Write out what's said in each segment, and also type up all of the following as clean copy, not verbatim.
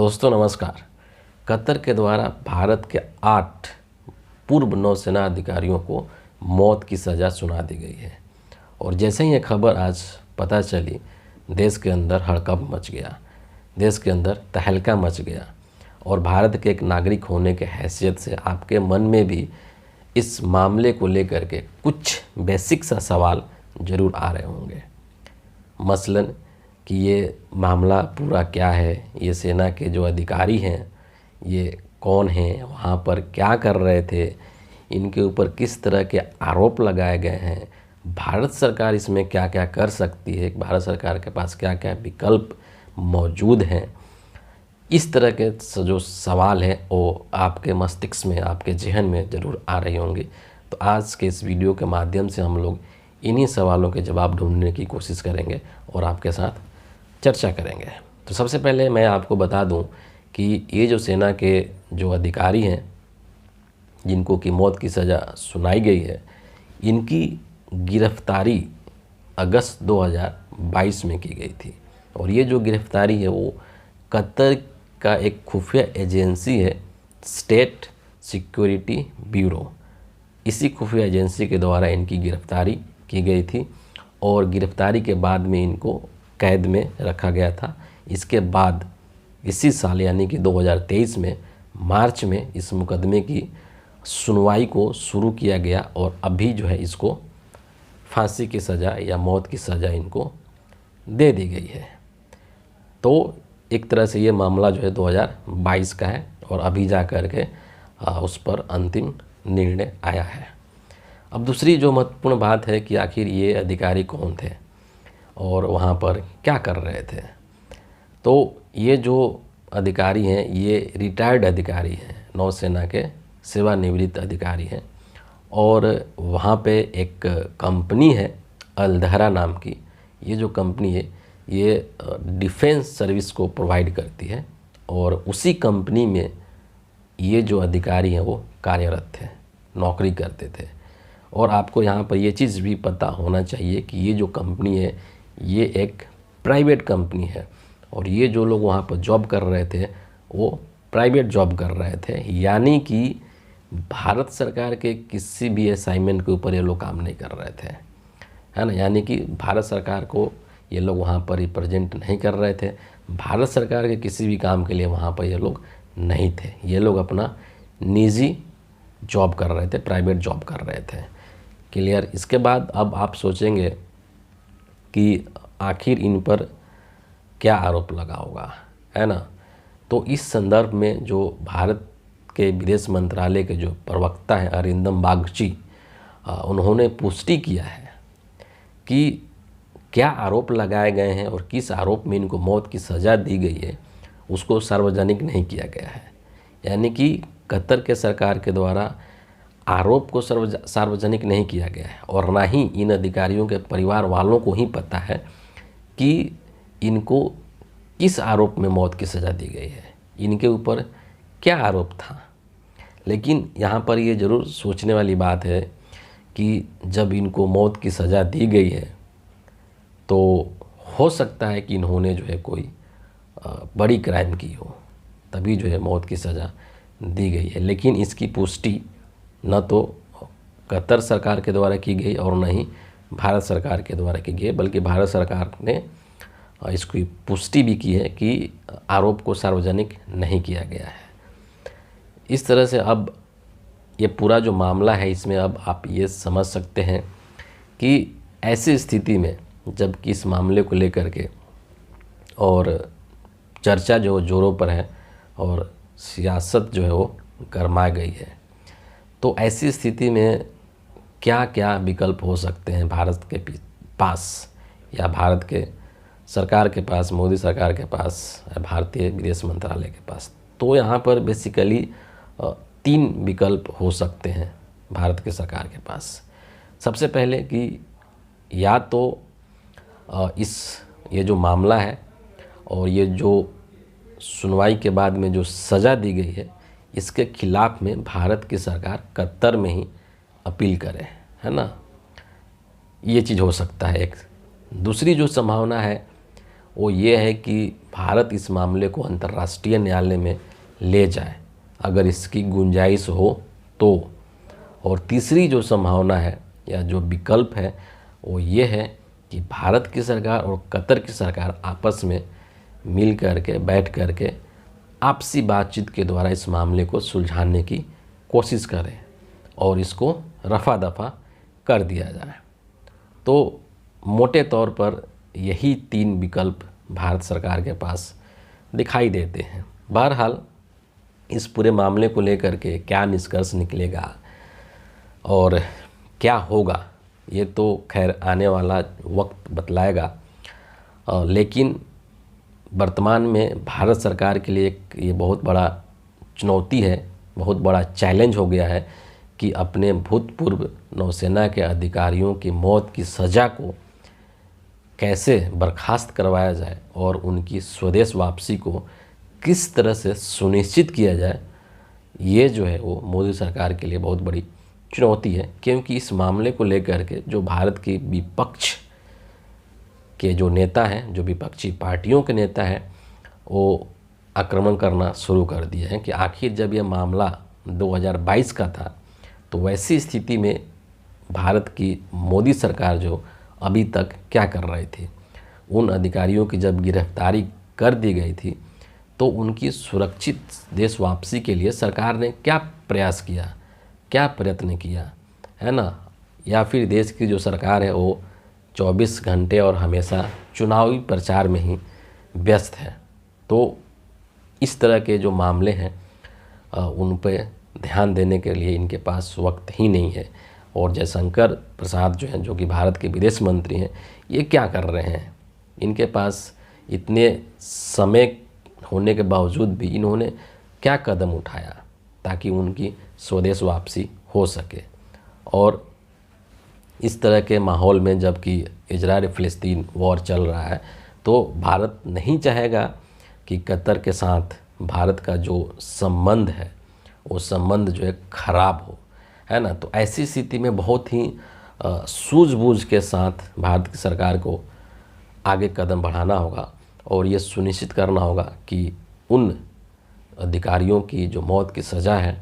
दोस्तों नमस्कार। कतर के द्वारा भारत के 8 पूर्व नौसेना अधिकारियों को मौत की सज़ा सुना दी गई है। और जैसे ही ये खबर आज पता चली, देश के अंदर हड़कंप मच गया, देश के अंदर तहलका मच गया। और भारत के एक नागरिक होने के हैसियत से आपके मन में भी इस मामले को लेकर के कुछ बेसिक सा सवाल ज़रूर आ रहे होंगे। मसलन कि ये मामला पूरा क्या है, ये सेना के जो अधिकारी हैं ये कौन हैं, वहाँ पर क्या कर रहे थे, इनके ऊपर किस तरह के आरोप लगाए गए हैं, भारत सरकार इसमें क्या क्या कर सकती है, भारत सरकार के पास क्या क्या विकल्प मौजूद हैं। इस तरह के जो सवाल हैं वो आपके मस्तिष्क में, आपके जहन में ज़रूर आ रही होंगी। तो आज के इस वीडियो के माध्यम से हम लोग इन्हीं सवालों के जवाब ढूंढने की कोशिश करेंगे और आपके साथ चर्चा करेंगे। तो सबसे पहले मैं आपको बता दूं कि ये जो सेना के जो अधिकारी हैं जिनको की मौत की सज़ा सुनाई गई है, इनकी गिरफ्तारी अगस्त 2022 में की गई थी। और ये जो गिरफ्तारी है वो कतर का एक खुफिया एजेंसी है, स्टेट सिक्योरिटी ब्यूरो। इसी खुफिया एजेंसी के द्वारा इनकी गिरफ्तारी की गई थी और गिरफ्तारी के बाद में इनको कैद में रखा गया था। इसके बाद इसी साल यानी कि 2023 में मार्च में इस मुकदमे की सुनवाई को शुरू किया गया और अभी जो है इसको फांसी की सज़ा या मौत की सज़ा इनको दे दी गई है। तो एक तरह से ये मामला जो है 2022 का है और अभी जा कर के उस पर अंतिम निर्णय आया है। अब दूसरी जो महत्वपूर्ण बात है कि आखिर ये अधिकारी कौन थे और वहाँ पर क्या कर रहे थे। तो ये जो अधिकारी हैं ये रिटायर्ड अधिकारी हैं, नौसेना के सेवानिवृत्त अधिकारी हैं। और वहाँ पे एक कंपनी है अलधरा नाम की। ये जो कंपनी है ये डिफेंस सर्विस को प्रोवाइड करती है और उसी कंपनी में ये जो अधिकारी हैं वो कार्यरत थे, नौकरी करते थे। और आपको यहाँ पर ये चीज़ भी पता होना चाहिए कि ये जो कंपनी है ये एक प्राइवेट कंपनी है और ये जो लोग वहाँ पर जॉब कर रहे थे वो प्राइवेट जॉब कर रहे थे, यानी कि भारत सरकार के किसी भी असाइनमेंट के ऊपर ये लोग काम नहीं कर रहे थे, है ना। यानी कि भारत सरकार को ये लोग वहाँ पर रिप्रेजेंट नहीं कर रहे थे, भारत सरकार के किसी भी काम के लिए वहाँ पर ये लोग नहीं थे। ये लोग अपना निजी जॉब कर रहे थे, प्राइवेट जॉब कर रहे थे। क्लियर। इसके बाद अब आप सोचेंगे कि आखिर इन पर क्या आरोप लगा होगा, है ना। तो इस संदर्भ में जो भारत के विदेश मंत्रालय के जो प्रवक्ता हैं अरिंदम बागची, उन्होंने पुष्टि किया है कि क्या आरोप लगाए गए हैं और किस आरोप में इनको मौत की सज़ा दी गई है उसको सार्वजनिक नहीं किया गया है। यानी कि कतर के सरकार के द्वारा आरोप को सार्वजनिक नहीं किया गया है और ना ही इन अधिकारियों के परिवार वालों को ही पता है कि इनको किस आरोप में मौत की सज़ा दी गई है, इनके ऊपर क्या आरोप था। लेकिन यहाँ पर ये ज़रूर सोचने वाली बात है कि जब इनको मौत की सज़ा दी गई है तो हो सकता है कि इन्होंने जो है कोई बड़ी क्राइम की हो, तभी जो है मौत की सज़ा दी गई है। लेकिन इसकी पुष्टि न तो कतर सरकार के द्वारा की गई और न ही भारत सरकार के द्वारा की गई, बल्कि भारत सरकार ने इसकी पुष्टि भी की है कि आरोप को सार्वजनिक नहीं किया गया है। इस तरह से अब ये पूरा जो मामला है इसमें अब आप ये समझ सकते हैं कि ऐसी स्थिति में जब कि इस मामले को लेकर के और चर्चा जो जोरों पर है और सियासत जो है वो गरमा गई है, तो ऐसी स्थिति में क्या क्या विकल्प हो सकते हैं भारत के पास या भारत के सरकार के पास, मोदी सरकार के पास, भारतीय विदेश मंत्रालय के पास। तो यहाँ पर बेसिकली 3 विकल्प हो सकते हैं भारत के सरकार के पास। सबसे पहले कि या तो ये जो मामला है और ये जो सुनवाई के बाद में जो सज़ा दी गई है इसके खिलाफ में भारत की सरकार कतर में ही अपील करे, है ना। ये चीज़ हो सकता है एक। दूसरी जो संभावना है वो ये है कि भारत इस मामले को अंतर्राष्ट्रीय न्यायालय में ले जाए, अगर इसकी गुंजाइश हो तो। और तीसरी जो संभावना है या जो विकल्प है वो ये है कि भारत की सरकार और कतर की सरकार आपस में मिल करके बैठ करके आपसी बातचीत के द्वारा इस मामले को सुलझाने की कोशिश करें और इसको रफा दफा कर दिया जाए। तो मोटे तौर पर यही 3 विकल्प भारत सरकार के पास दिखाई देते हैं। बहरहाल इस पूरे मामले को लेकर के क्या निष्कर्ष निकलेगा और क्या होगा ये तो खैर आने वाला वक्त बतलाएगा। लेकिन वर्तमान में भारत सरकार के लिए ये बहुत बड़ा चुनौती है, बहुत बड़ा चैलेंज हो गया है कि अपने भूतपूर्व नौसेना के अधिकारियों की मौत की सज़ा को कैसे बर्खास्त करवाया जाए और उनकी स्वदेश वापसी को किस तरह से सुनिश्चित किया जाए। ये जो है वो मोदी सरकार के लिए बहुत बड़ी चुनौती है, क्योंकि इस मामले को लेकर के जो भारत के विपक्ष के जो नेता हैं, जो विपक्षी पार्टियों के नेता हैं, वो आक्रमण करना शुरू कर दिए हैं कि आखिर जब यह मामला 2022 का था तो वैसी स्थिति में भारत की मोदी सरकार जो अभी तक क्या कर रही थी। उन अधिकारियों की जब गिरफ्तारी कर दी गई थी तो उनकी सुरक्षित देश वापसी के लिए सरकार ने क्या प्रयास किया, क्या प्रयत्न किया, है ना। या फिर देश की जो सरकार है वो 24 घंटे और हमेशा चुनावी प्रचार में ही व्यस्त है। तो इस तरह के जो मामले हैं उन पर ध्यान देने के लिए इनके पास वक्त ही नहीं है। और जयशंकर प्रसाद जो हैं, जो कि भारत के विदेश मंत्री हैं, ये क्या कर रहे हैं। इनके पास इतने समय होने के बावजूद भी इन्होंने क्या कदम उठाया ताकि उनकी स्वदेश वापसी हो सके। और इस तरह के माहौल में जबकि इजराइल फ़िलिस्तीन वॉर चल रहा है तो भारत नहीं चाहेगा कि कतर के साथ भारत का जो संबंध है वो संबंध जो है ख़राब हो, है ना। तो ऐसी स्थिति में बहुत ही सूझबूझ के साथ भारत की सरकार को आगे कदम बढ़ाना होगा और ये सुनिश्चित करना होगा कि उन अधिकारियों की जो मौत की सज़ा है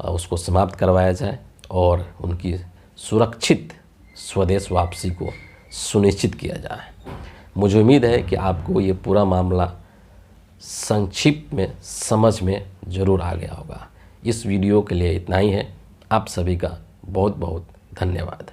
उसको समाप्त करवाया जाए और उनकी सुरक्षित स्वदेश वापसी को सुनिश्चित किया जाए। मुझे उम्मीद है कि आपको ये पूरा मामला संक्षिप्त में समझ में ज़रूर आ गया होगा। इस वीडियो के लिए इतना ही है। आप सभी का बहुत बहुत धन्यवाद।